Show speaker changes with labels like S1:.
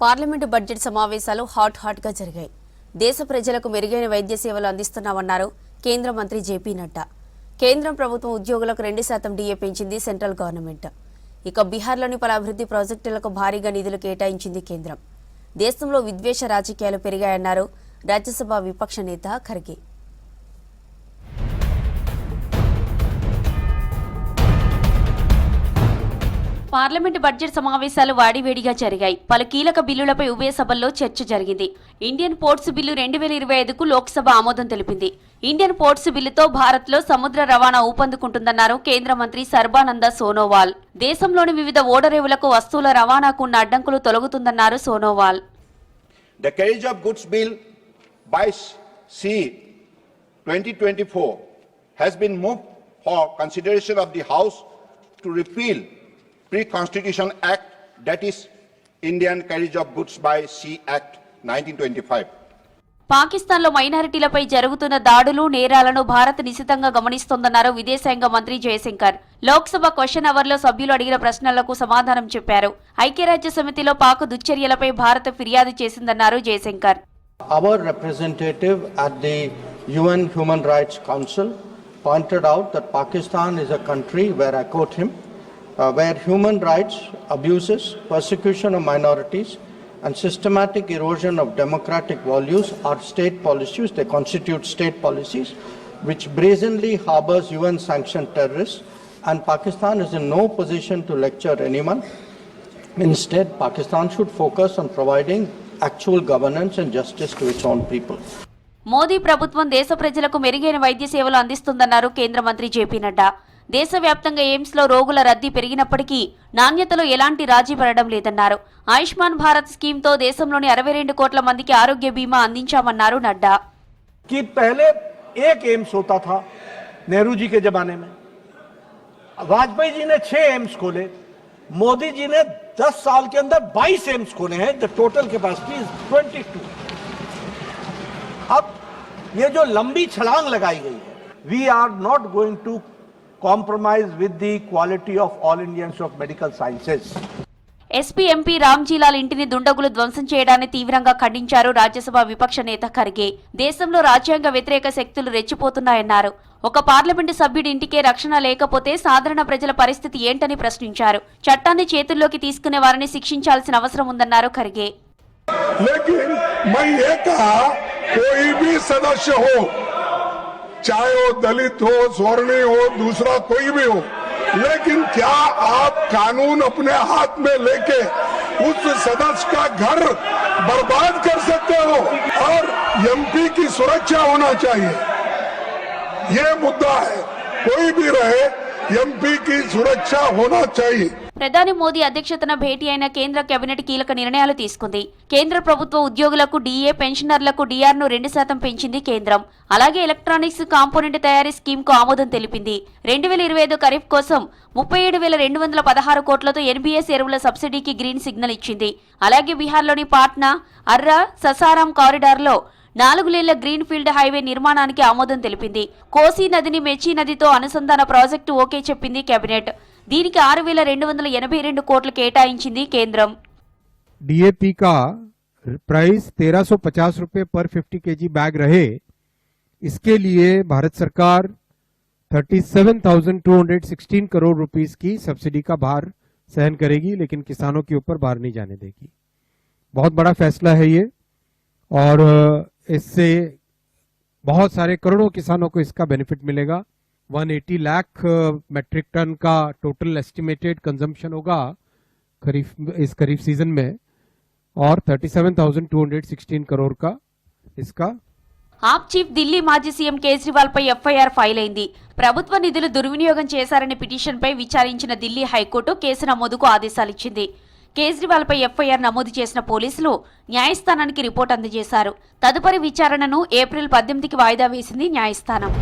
S1: Parliament budget సమావేశాలు hot గా జరిగాయి. దేశ ప్రజలకు మెరుగైన వైద్య సేవలు అందిస్తున్నామన్నారు కేంద్ర మంత్రి జేపీ నడ్డా. కేంద్రం ప్రభుత్వం ఉద్యోగులకు 2% డిఏ పెంచింది సెంట్రల్ గవర్నమెంట్. ఇక బీహార్లోని పలు అభివృద్ధి ప్రాజెక్టులకు భారీగా నిధులు కేటాయించింది కేంద్రం. దేశంలో విద్వేష రాజకీయాలు పెరిగాయన్నారు రాజ్యసభ విపక్ష నేత ఖర్గే. పార్లమెంటు బడ్జెట్ సమావేశాలు వాడివేడిగా జరిగాయి. పలు కీలక బిల్లులపై ఉభయ సభల్లో చర్చ జరిగింది. ఇండియన్ పోర్ట్స్ బిల్లు 2025కు లోక్సభ ఆమోదం తెలిపింది. ఇండియన్ పోర్ట్స్ బిల్లుతో భారత్లో సముద్ర రవాణా ఊపందుకుంటుందన్నారు కేంద్ర మంత్రి సర్బానంద సోనోవాల్. దేశంలోని వివిధ ఓడరేవులకు వస్తువుల రవాణాకు ఉన్న అడ్డంకులు తొలగుతుందన్నారు Sonowal.
S2: The carriage of goods bill by sea 2024 has been moved for consideration of the House to repeal Pre-Constitution Act, that is Indian Carriage of Goods by Sea Act 1925.
S1: పాకిస్తాన్లో మైనారిటీలపై జరుగుతున్న దాడులు నేరాలను భారత్ నిశితంగా గమనిస్తోందన్నారు విదేశాంగ మంత్రి జయశంకర్. లోక్సభ క్వశ్చన్ అవర్లో సభ్యులు అడిగిన ప్రశ్నలకు సమాధానం చెప్పారు. ఐక్యరాజ్య సమితిలో పాక్ దుశ్చర్యలపై భారత్ ఫిర్యాదు చేసిందన్నారు Jayashankar.
S3: Our representative at the UN Human Rights Council pointed out that Pakistan is a country where, I quote him, where human rights abuses, persecution of minorities and systematic erosion of democratic values are state policies. They constitute state policies which brazenly harbors UN-sanctioned terrorists, and Pakistan is in no position to lecture anyone. Instead, Pakistan should focus on providing actual governance and justice to its own people.
S1: Modi ప్రభుత్వం దేశ ప్రజలకు మెరుగైన వైద్య సేవలు అందిస్తుందన్నారు కేంద్ర మంత్రి JP Nadda. దేశవ్యాప్తంగా AIIMS లో రోగుల రద్దీ పెరిగినప్పటికీ నాణ్యతలో ఎలాంటి రాజీ పడడం లేదన్నారు. ఆయుష్మాన్ భారత్ స్కీమ్ తో దేశంలోని 62 కోట్ల మందికి ఆరోగ్య బీమా అందించామన్నారు నడ్డా.
S4: कि पहले एक एम्स होता था नेहरू जी के जमाने में, वाजपेयी जी ने 6 एम्स खोले, मोदी जी ने 10 साल के अंदर 22 एम्स खोले हैं. The total capacity is 22. अब ये जो लंबी छलांग लगाई गई है, we are not going to compromise with the quality of all Indians of medical sciences.
S1: SP MP Ramjilal ఇంటిని దుండగులు ధ్వంసం చేయడాన్ని తీవ్రంగా ఖండించారు రాజ్యసభ విపక్ష నేత ఖర్గే. దేశంలో రాజ్యాంగ వ్యతిరేక శక్తులు రెచ్చిపోతున్నాయన్నారు. ఒక పార్లమెంటు సభ్యుడి ఇంటికే రక్షణ లేకపోతే సాధారణ ప్రజల పరిస్థితి ఏంటని ప్రశ్నించారు. చట్టాన్ని చేతుల్లోకి తీసుకునే వారిని శిక్షించాల్సిన అవసరం ఉందన్నారు ఖర్గే.
S5: चाहे वो दलित हो, स्वर्णी हो, दूसरा कोई भी हो, लेकिन क्या आप कानून अपने हाथ में लेके उस सदस्य का घर बर्बाद कर सकते हो? और एमपी की सुरक्षा होना चाहिए, ये मुद्दा है. कोई भी रहे, एमपी की सुरक्षा होना चाहिए.
S1: ప్రధాని మోదీ అధ్యక్షతన భేటీ అయిన కేంద్ర కేబినెట్ కీలక నిర్ణయాలు తీసుకుంది. కేంద్ర ప్రభుత్వ ఉద్యోగులకు డీఏ, పెన్షనర్లకు డీఆర్ను 2% పెంచింది కేంద్రం. అలాగే ఎలక్ట్రానిక్స్ కాంపోనెంట్ తయారీ స్కీమ్ కు ఆమోదం తెలిపింది. 2025 ఖరీఫ్ కోసం 37,216 కోట్లతో ఎన్బీఎస్ ఎరువుల సబ్సిడీకి గ్రీన్ సిగ్నల్ ఇచ్చింది. అలాగే బీహార్లోని పాట్నా, అర్రా, ససారాం కారిడార్లో 4 లేన్ల గ్రీన్ ఫీల్డ్ హైవే నిర్మాణానికి ఆమోదం తెలిపింది. కోసీ నదిని మెచీ నదితో అనుసంధాన ప్రాజెక్టు ఓకే చెప్పింది కేబినెట్. దీనికి 6,282 కోట్లు కేటాయించింది కేంద్రం.
S6: डीएपी का प्राइस 1350 रुपए पर 50 केजी बैग रहे, इसके लिए भारत सरकार 37,216 करोड़ रुपीस की सब्सिडी का भार सहन करेगी, लेकिन किसानों के ऊपर भार नहीं जाने देगी. बहुत बड़ा फैसला है ये, और इससे बहुत सारे करोड़ों किसानों को इसका बेनिफिट मिलेगा. 180 लाख मेट्रिक टन का टोटल एस्टिमेटेड कंजम्पशन होगा इस खरीफ सीजन में, और 37,216 करोड़ का इसका.
S1: ఆప్ చీఫ్ ఢిల్లీ మాజీ సీఎం కేజ్రీవాల్ పై ఎఫ్ఐఆర్ ఫైల్ అయింది. ప్రభుత్వ నిధులు దుర్వినియోగం చేశారనే పిటిషన్పై విచారించిన ఢిల్లీ హైకోర్టు కేసు నమోదుకు ఆదేశాలిచ్చింది. కేజ్రీవాల్ పై ఎఫ్ఐఆర్ నమోదు చేసిన పోలీసులు న్యాయస్థానానికి రిపోర్ట్ అందజేశారు. తదుపరి విచారణను ఏప్రిల్ 18కి వాయిదా వేసింది న్యాయస్థానం.